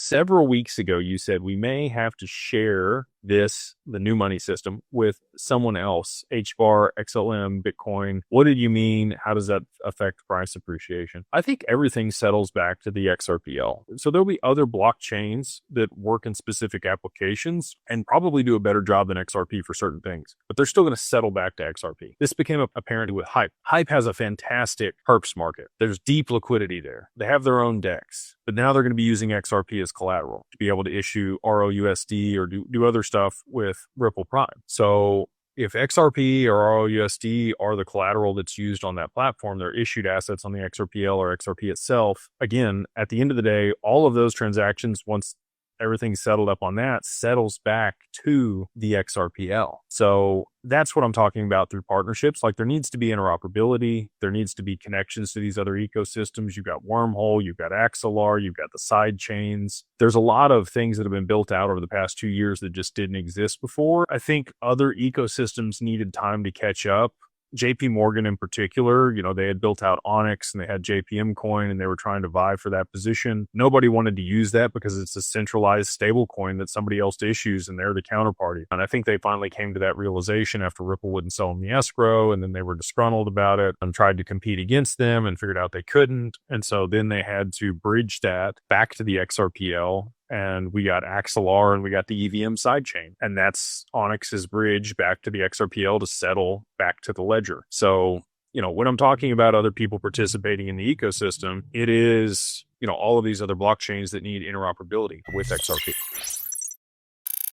Several weeks ago, you said we may have to share the new money system, with someone else, HBAR, XLM, Bitcoin. What did you mean? How does that affect price appreciation? I think everything settles back to the XRPL. So there'll be other blockchains that work in specific applications and probably do a better job than XRP for certain things, but they're still going to settle back to XRP. This became apparent with Hype. Hype has a fantastic perps market. There's deep liquidity there. They have their own DEX, but now they're going to be using XRP as collateral to be able to issue ROUSD or do other stuff with Ripple Prime. So if XRP or ROUSD are the collateral that's used on that platform, they're issued assets on the XRPL or XRP itself. Again, at the end of the day, all of those transactions, once everything's settled up on that, settles back to the XRPL. So that's what I'm talking about through partnerships. Like, there needs to be interoperability. There needs to be connections to these other ecosystems. You've got Wormhole, you've got Axelar, you've got the side chains. There's a lot of things that have been built out over the past 2 years that just didn't exist before. I think other ecosystems needed time to catch up. JP Morgan in particular, they had built out Onyx and they had JPM coin and they were trying to vie for that position. Nobody wanted to use that because it's a centralized stable coin that somebody else issues and they're the counterparty. And I think they finally came to that realization after Ripple wouldn't sell them the escrow, and then they were disgruntled about it and tried to compete against them and figured out they couldn't. And so then they had to bridge that back to the XRPL. And we got Axelar and we got the EVM sidechain. And that's Onyx's bridge back to the XRPL to settle back to the ledger. So, when I'm talking about other people participating in the ecosystem, it is, all of these other blockchains that need interoperability with XRP.